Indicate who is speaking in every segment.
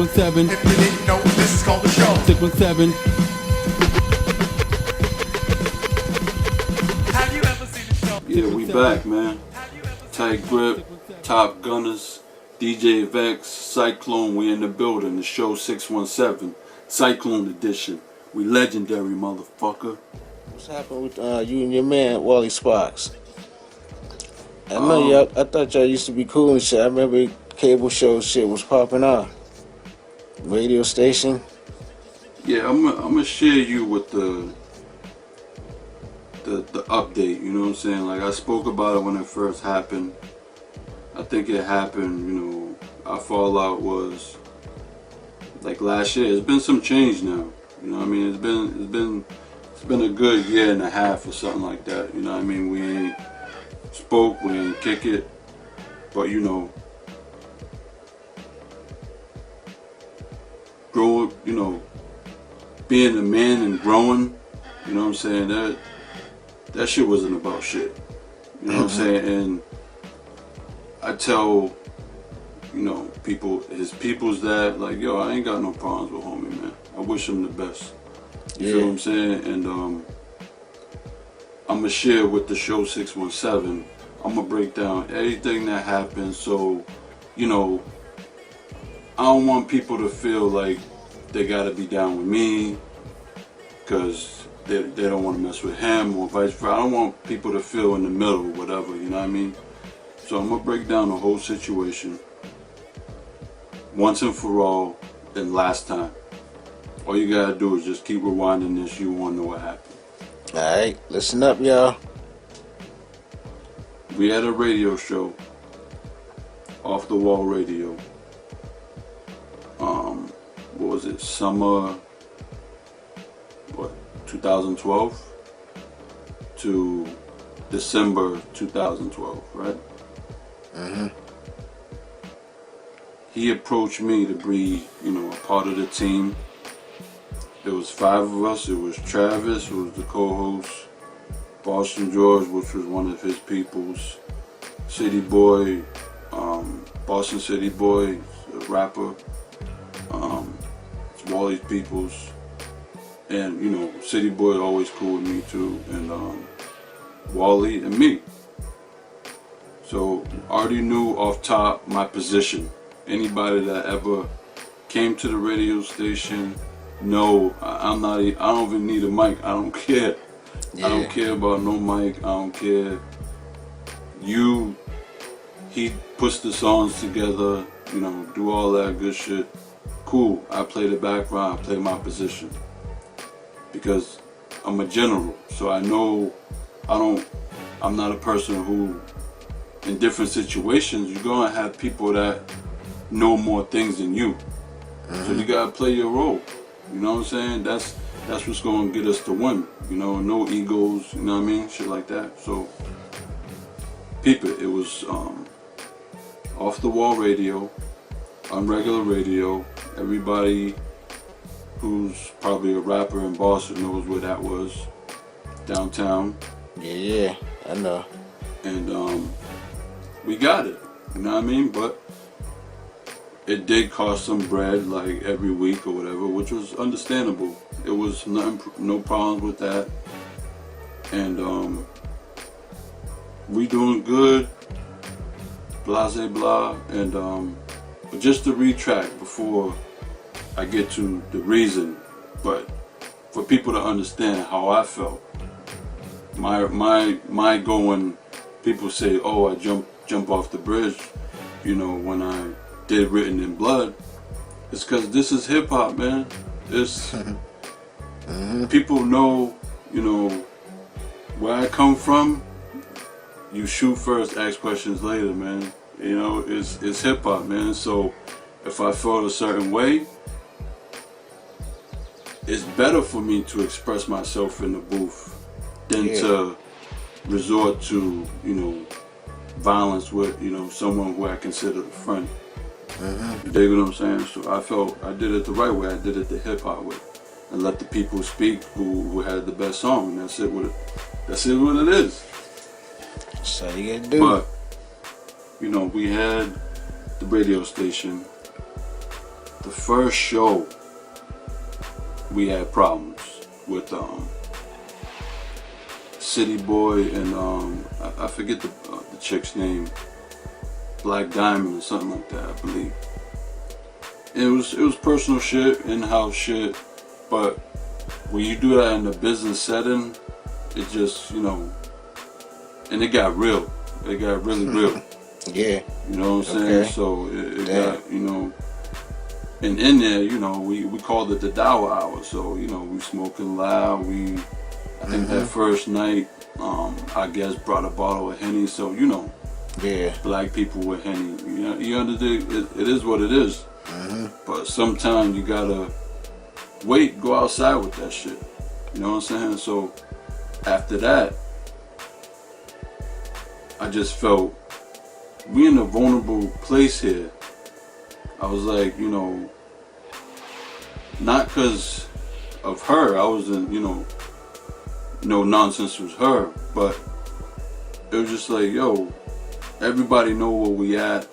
Speaker 1: 617.
Speaker 2: If you didn't know, this is called the show.
Speaker 1: 617.
Speaker 2: Have you ever seen the show?
Speaker 3: Yeah, we back, man. Tight Grip, Top Gunners, DJ Vex, Cyclone, we in the building. The show 617, Cyclone Edition. We legendary, motherfucker.
Speaker 4: What's happened with you and your man, Wally Sparks? I know y'all, I thought y'all used to be cool and shit. I remember cable show shit was popping off. Radio station.
Speaker 3: Yeah, I'm gonna share you with the update, you know what I'm saying? Like, I spoke about it when it first happened. I think it happened, you know, our fallout was like last year. It's been some change now. You know what I mean? It's been a good year and a half or something like that. You know what I mean? We ain't spoke, we ain't kick it, but you know, grow, you know, being a man and growing, you know what I'm saying? That shit wasn't about shit. You know what I'm saying? And I tell, you know, his people's that, like, yo, I ain't got no problems with homie, man. I wish him the best. You feel what I'm saying? And I'm gonna share with the show 617. I'm gonna break down everything that happened. So, you know, I don't want people to feel like they gotta be down with me because they don't want to mess with him or vice versa. I don't want people to feel in the middle or whatever, you know what I mean? So I'm gonna break down the whole situation once and for all and last time. All you gotta do is just keep rewinding this. You won't know what happened.
Speaker 4: Alright, listen up, y'all.
Speaker 3: We had a radio show, Off the Wall Radio. What was it? Summer, 2012 to December 2012, right? He approached me to be, you know, a part of the team. There was 5 of us. It was Travis, who was the co-host, Boston George, which was one of his peoples, City Boy, Boston City Boy, a rapper, it's Wally's peoples, and you know, City Boy always cool with me too, and Wally and me. So I already knew off top my position. Anybody that ever came to the radio station, no, I don't even need a mic. I don't care. I don't care about no mic. I don't care. He puts the songs together, you know, do all that good shit. Cool. I play the background. I play my position because I'm a general. So I know I'm not a person who, in different situations, you're gonna have people that know more things than you. So you gotta play your role. You know what I'm saying? That's what's gonna get us to win. You know, no egos, you know what I mean? Shit like that. So peep it. It was off the wall radio, on regular radio. Everybody who's probably a rapper in Boston knows where that was. Downtown.
Speaker 4: Yeah, I know.
Speaker 3: And we got it. You know what I mean? But it did cost some bread, like every week or whatever, which was understandable. It was no problems with that. And we doing good, blase blah. And but just to retract before I get to the reason, but for people to understand how I felt, my going, people say, oh, I jump off the bridge, you know, when I did Written in Blood. It's because this is hip hop, man. It's people know, you know, where I come from. You shoot first, ask questions later, man. You know, it's hip hop, man. So if I felt a certain way, it's better for me to express myself in the booth than to resort to, you know, violence with, you know, someone who I consider a friend. You dig what I'm saying? So I felt I did it the right way. I did it the hip hop way, and let the people speak who had the best song. And that's it. What it is.
Speaker 4: So you gotta do.
Speaker 3: But you know, we had the radio station. the first show we had problems with City Boy and I forget the chick's name, Black Diamond or something like that, I believe. It was personal shit, in-house shit, but when you do that in a business setting, it just, you know, and it got real. It got really real.
Speaker 4: Yeah.
Speaker 3: You know what I'm saying?
Speaker 4: Okay.
Speaker 3: So it got, you know, and in there, you know, we called it the Dower Hour. So, you know, we smoking loud. I think that first night, our guest brought a bottle of Henny. So, you know,
Speaker 4: Yeah.
Speaker 3: black people with Henny. You understand? It is what it is. But sometimes you gotta go outside with that shit. You know what I'm saying? So after that, I just felt we in a vulnerable place here. I was like, you know, not because of her. I wasn't, you know, no nonsense was her, but it was just like, yo, everybody know where we at.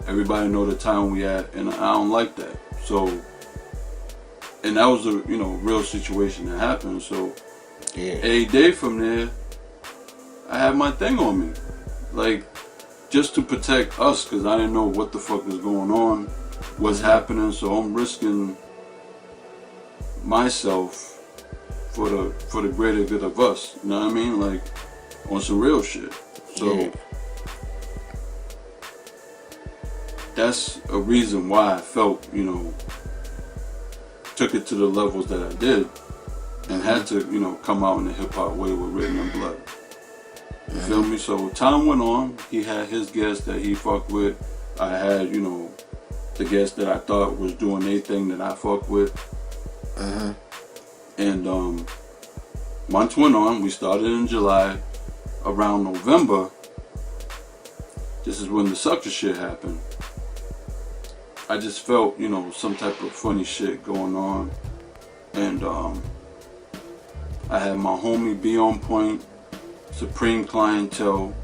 Speaker 3: Everybody know the time we at, and I don't like that. So, and that was a, you know, real situation that happened. So,
Speaker 4: Yeah.
Speaker 3: a day from there, I had my thing on me, like just to protect us, because I didn't know what the fuck is going on, what's happening. So I'm risking myself for the greater good of us. You know what I mean? Like on some real shit. So.
Speaker 4: Yeah.
Speaker 3: That's a reason why I felt, you know, took it to the levels that I did and had to, you know, come out in the hip hop way with Written in Blood. You feel me? So time went on. He had his guests that he fucked with. I had, you know, the guests that I thought was doing their thing that I fucked with. And months went on. We started in July. Around November, this is when the sucker shit happened. I just felt, you know, some type of funny shit going on, and I had my homie Be On Point, Supreme Clientele,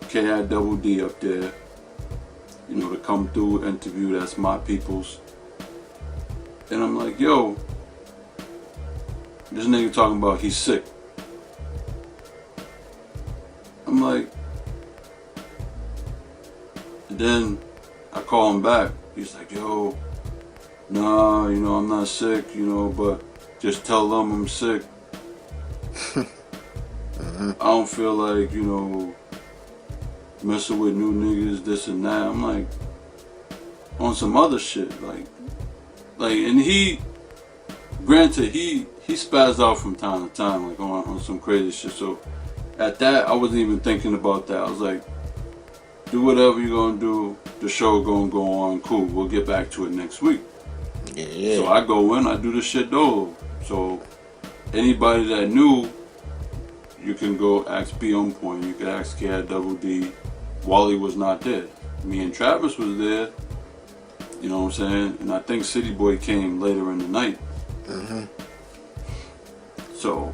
Speaker 3: KIDD up there, you know, to come through, interview. That's my peoples. And I'm like, yo, this nigga talking about he's sick. I'm like, and then I call him back. He's like, yo, nah, you know, I'm not sick, you know, but just tell them I'm sick. I don't feel like, you know, messing with new niggas, this and that. I'm like, on some other shit, like, and he, granted, he spazzed out from time to time, like on some crazy shit. So at that, I wasn't even thinking about that. I was like, do whatever you're gonna do. The show gonna go on. Cool. We'll get back to it next week.
Speaker 4: Yeah.
Speaker 3: So I go in. I do the shit though. So anybody that knew, you can go ask Be On Point. You can ask KIDD. Wally was not there. Me and Travis was there. You know what I'm saying? And I think City Boy came later in the night. So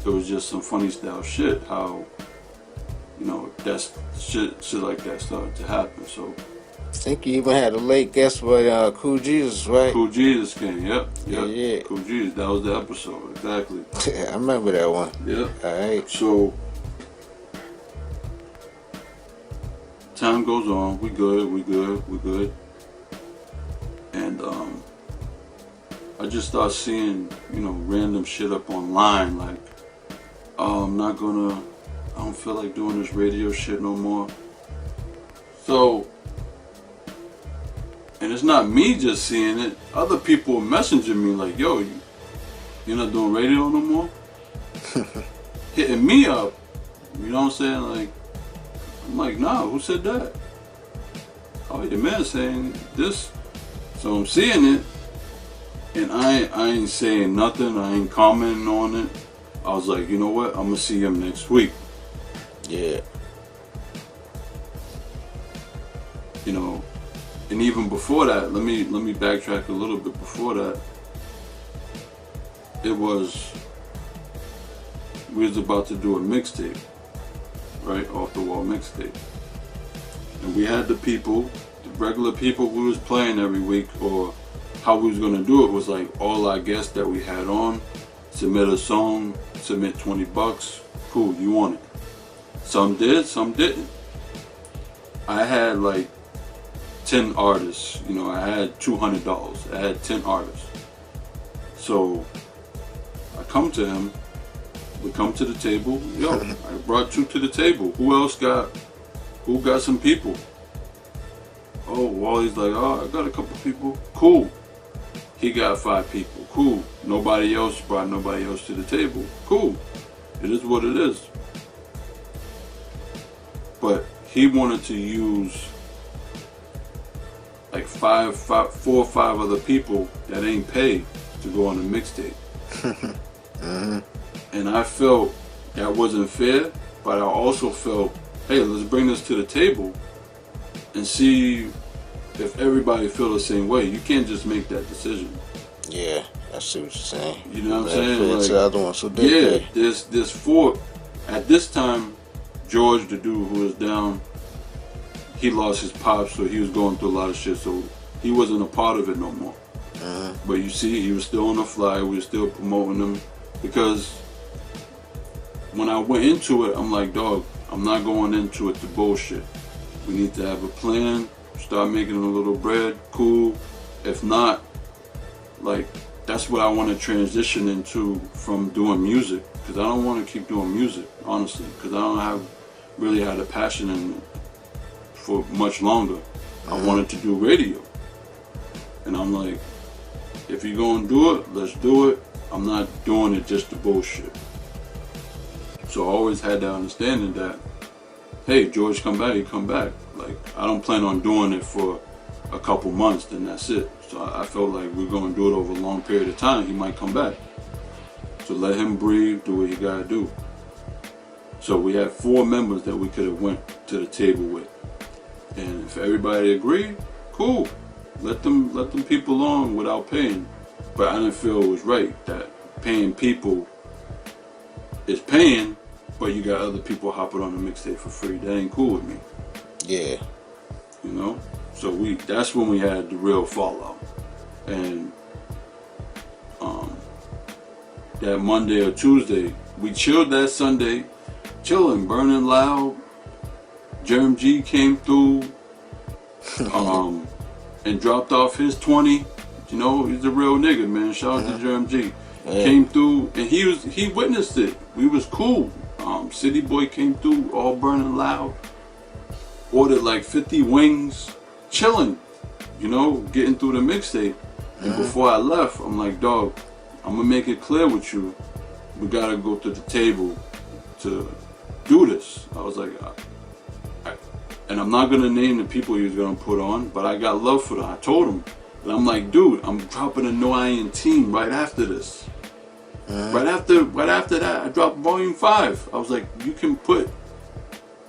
Speaker 3: it was just some funny style shit. How, you know, that's shit like that started to happen. So
Speaker 4: I think you even had a late guest by Cool Jesus, right?
Speaker 3: Cool Jesus came. Yep.
Speaker 4: Yeah.
Speaker 3: Cool Jesus. That was the episode. Exactly.
Speaker 4: I remember that one.
Speaker 3: Yep.
Speaker 4: Alright.
Speaker 3: So time goes on. We good. And I just start seeing, you know, random shit up online, like, oh, I don't feel like doing this radio shit no more. So, and it's not me just seeing it. Other people messaging me like, yo, you're not doing radio no more? Hitting me up. You know what I'm saying? Like, I'm like, nah, who said that? Oh, your man saying this. So I'm seeing it, and I ain't saying nothing. I ain't commenting on it. I was like, you know what? I'm gonna see him next week.
Speaker 4: Yeah.
Speaker 3: You know, and even before that, let me backtrack a little bit. Before that, we was about to do a mixtape, right? Off the wall mixtape. And we had the people, the regular people we was playing every week, or how we was gonna do it was like all our guests that we had on submit a song, submit $20. Cool, you want it. Some did, some didn't. I had like 10 artists, you know, I had $200. I had 10 artists. So I come to him, we come to the table, yo, I brought you to the table. Who got some people? Oh, Wally's like, oh, I got a couple people. Cool. He got 5 people. Cool. Nobody else brought nobody else to the table. Cool. It is what it is. But he wanted to use like 4 or 5 other people that ain't paid to go on the mixtape. And I felt that wasn't fair, but I also felt, hey, let's bring this to the table and see if everybody feel the same way. You can't just make that decision.
Speaker 4: Yeah, I see what you're saying.
Speaker 3: You know what I'm saying?
Speaker 4: Like, the other one, so
Speaker 3: yeah, there's 4. At this time, George, the dude who was down, he lost his pops, so he was going through a lot of shit, so he wasn't a part of it no more. But you see, he was still on the fly. We were still promoting him, because when I went into it, I'm like, dog, I'm not going into it to bullshit. We need to have a plan, start making a little bread, cool. If not, like, that's what I want to transition into from doing music, because I don't want to keep doing music, honestly, because I don't really had a passion in it for much longer. I wanted to do radio, and I'm like, if you're gonna do it, let's do it. I'm not doing it just to bullshit. So I always had that understanding that, hey, George come back, he come back. Like, I don't plan on doing it for a couple months, then that's it. So I felt like we're gonna do it over a long period of time. He might come back. So let him breathe, do what he gotta do. So we had 4 members that we could have went to the table with. And if everybody agreed, cool. Let them people on without paying. But I didn't feel it was right that paying people is paying, but you got other people hopping on the mixtape for free. That ain't cool with me.
Speaker 4: Yeah.
Speaker 3: You know? So that's when we had the real fallout. And that Monday or Tuesday, we chilled that Sunday, chilling, burning loud. Germ G came through and dropped off his 20. You know, he's a real nigga, man. Shout out to Germ G.
Speaker 4: Yeah.
Speaker 3: Came through and he witnessed it. We was cool. City Boy came through, all burning loud. Ordered like 50 wings, chilling, you know, getting through the mixtape. And before I left, I'm like, dog, I'm gonna make it clear with you. We gotta go to the table to do this. I was like, and I'm not gonna name the people he was gonna put on, but I got love for them. I told him, and I'm like, dude, I'm dropping a No Iron Team right after this. Right after that, I dropped Volume 5. I was like, you can put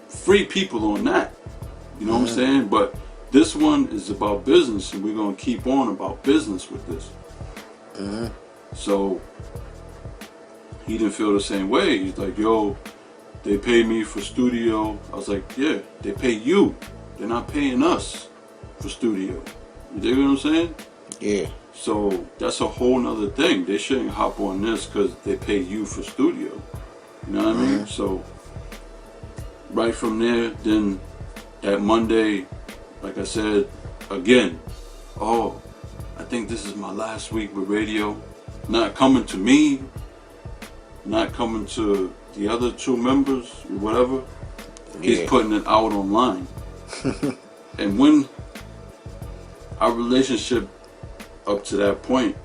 Speaker 3: free people on that. You know what I'm saying? But this one is about business, and we're gonna keep on about business with this. So he didn't feel the same way. He's like, yo, they pay me for studio. I was like, yeah, they pay you. They're not paying us for studio. You dig what I'm saying?
Speaker 4: Yeah.
Speaker 3: So that's a whole nother thing. They shouldn't hop on this because they pay you for studio. You know what I mean? So right from there, then that Monday, like I said, again, oh, I think this is my last week with radio. Not coming to me, not coming to the other 2 members, whatever. He's putting it out online. And when our relationship up to that point,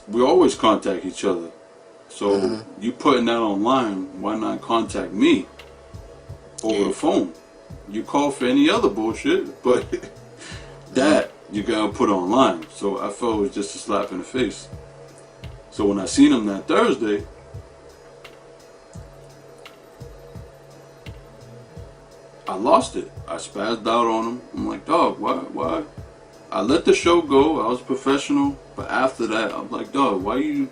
Speaker 3: we always contact each other. So you putting that online, why not contact me over the phone? You call for any other bullshit, but that you gotta put online. So I felt it was just a slap in the face. So when I seen him that Thursday, I lost it. I spazzed out on him. I'm like, dog, why? I let the show go. I was professional. But after that, I'm like, dog, why you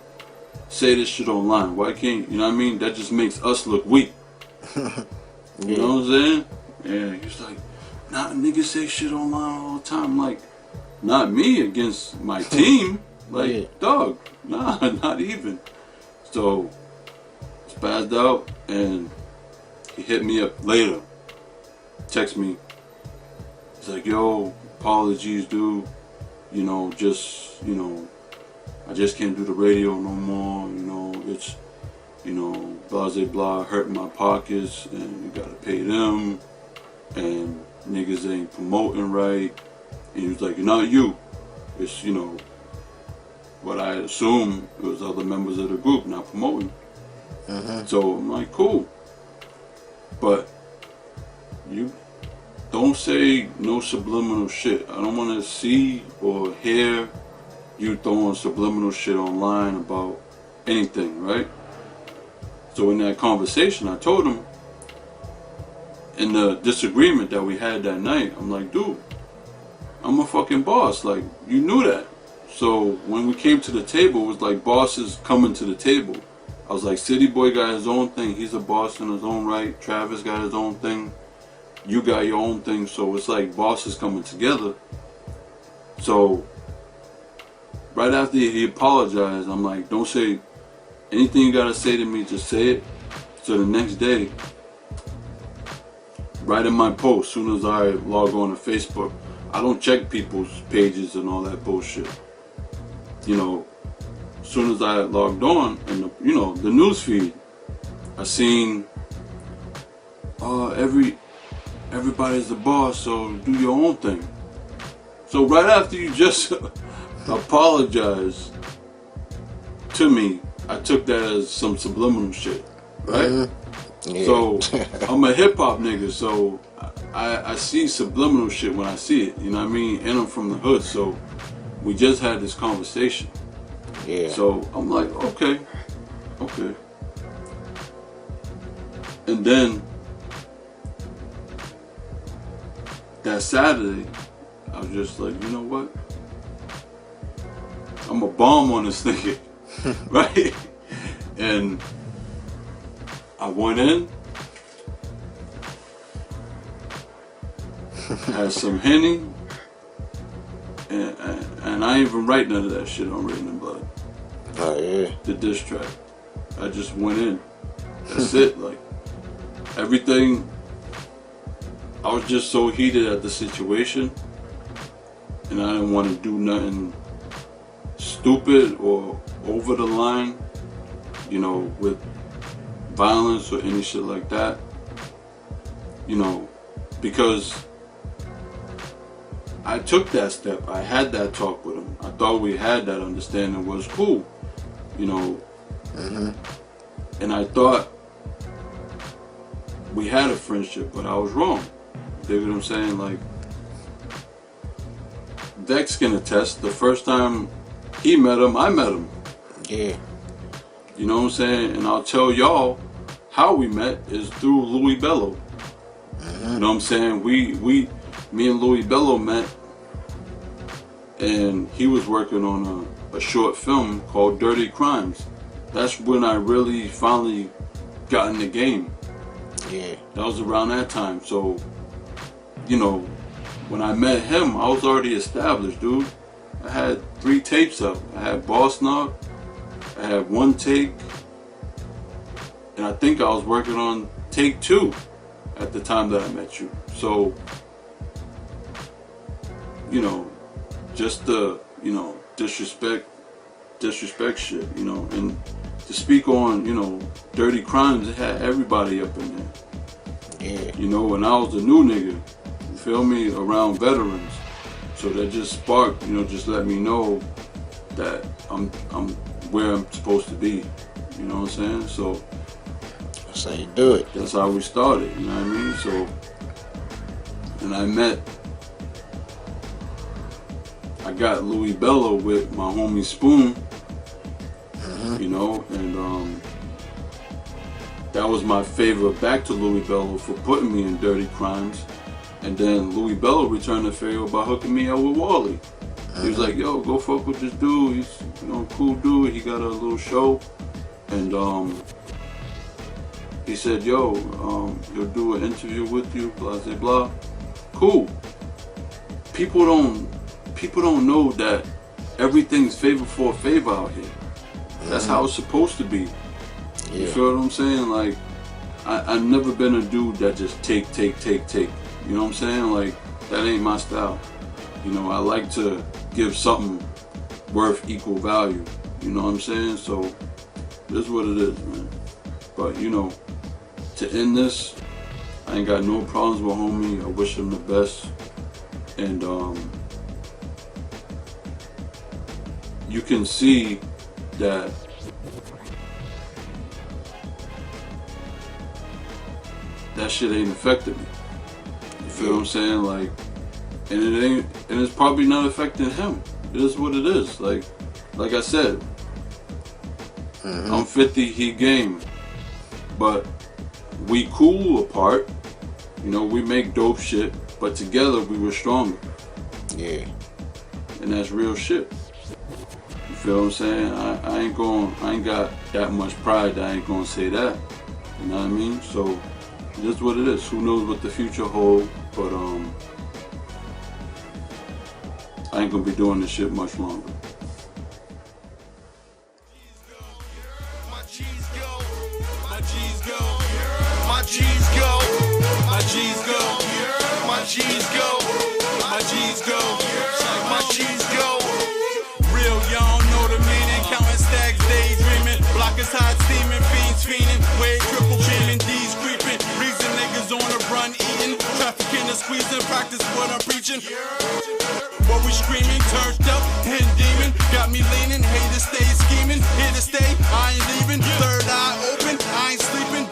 Speaker 3: say this shit online? Why can't, you know what I mean? That just makes us look weak. You know what I'm saying? Yeah, he was like, nah, niggas say shit online all the time. Like, not me against my team. Like,
Speaker 4: Yeah.
Speaker 3: dog, nah, not even. So, spazzed out, and he hit me up later. Text me. He's like, yo, apologies, dude. You know, I just can't do the radio no more. You know, it's, blah, blah, blah, hurting my pockets, and you gotta pay them, and niggas ain't promoting right. And he was like, not you. It's, what I assume it was other members of the group not promoting. So I'm like, cool. But you don't say no subliminal shit. I don't want to see or hear you throwing subliminal shit online about anything, right? So in that conversation, I told him, in the disagreement that we had that night, I'm like, dude, I'm a fucking boss. Like, you knew that. So when we came to the table, it was like bosses coming to the table. I was like, City Boy got his own thing. He's a boss in his own right. Travis got his own thing. You got your own thing. So it's like bosses coming together. So right after he apologized, I'm like, don't say anything you gotta say to me, just say it. So the next day, right in my post, soon as I log on to Facebook, I don't check people's pages and all that bullshit. As soon as I logged on, and the news feed, I seen, everybody's the boss, so do your own thing. So right after you just apologize to me, I took that as some subliminal shit, right?
Speaker 4: Yeah.
Speaker 3: So I'm a hip hop nigga, so I see subliminal shit when I see it, you know what I mean? And I'm from the hood, so we just had this conversation.
Speaker 4: Yeah.
Speaker 3: So I'm like, okay. And then that Saturday, I was just like, you know what? I'm a bomb on this nigga, right? And I went in, had some Henny, and I ain't even write none of that shit on Written in Blood.
Speaker 4: Oh yeah.
Speaker 3: The diss track. I just went in. That's it. Like, everything. I was just so heated at the situation, and I didn't want to do nothing stupid or over the line, with violence or any shit like that. Because I took that step. I had that talk with him. I thought we had that understanding, was cool, And I thought we had a friendship, but I was wrong. You know what I'm saying? Like, Dex can attest, the first time he met him, I met him.
Speaker 4: Yeah.
Speaker 3: You know what I'm saying? And I'll tell y'all how we met is through Louis Bello. You know what I'm saying? Me and Louis Bello met, and he was working on a short film called Dirty Crimes. That's when I really finally got in the game.
Speaker 4: Yeah.
Speaker 3: That was around that time. So, when I met him, I was already established, dude. I had 3 tapes up. I had Boss Knock, I had 1 take, and I think I was working on take 2 at the time that I met you. So, just the, disrespect shit, and to speak on, Dirty Crimes, it had everybody up in there.
Speaker 4: Yeah.
Speaker 3: And I was a new nigga, you feel me, around veterans. So that just sparked, just let me know that I'm where I'm supposed to be. You know what I'm saying? So
Speaker 4: That's how you do it.
Speaker 3: that's how we started, you know what I mean? So, and I got Louis Bello with my homie Spoon, and that was my favor back to Louis Bello for putting me in Dirty Crimes. And then Louis Bello returned the favor by hooking me up with Wally. He was like, yo, go fuck with this dude. He's, cool dude. He got a little show. And he said, yo, he'll do an interview with you, blah, blah, blah. Cool. People don't know that everything's favor for a favor out here. That's how it's supposed to be. You feel what I'm saying? Like, I've never been a dude that just take. You know what I'm saying? Like, that ain't my style. You know, I like to give something worth equal value. You know what I'm saying? So, this is what it is, man. But, you know, to end this, I ain't got no problems with homie. I wish him the best. And, you can see that that shit ain't affected me. You feel what I'm saying? Like, and it's probably not affecting him. It is what it is. Like I said, I'm 50, he game, but we cool apart. You know, we make dope shit, but together we were stronger.
Speaker 4: Yeah.
Speaker 3: And that's real shit. You feel what I'm saying? I ain't got that much pride that I ain't gonna say that. You know what I mean? So, this is what it is. Who knows what the future holds, but I ain't gonna be doing this shit much longer.
Speaker 2: My G's go, my G's go, my G's go, my G's go, my G's go, my G's go, my G's go. Real, y'all know the meaning. Counting stacks, daydreaming. Block is hot, steaming, fiends fiending. Way triple beaming, D's creeping. Reason niggas on the run eating. Trafficking and squeezing, practice what I'm preaching. What we screaming, turned up and demon. Got me leaning, haters stay scheming. Here to stay, I ain't leaving. Third eye open, I ain't sleeping.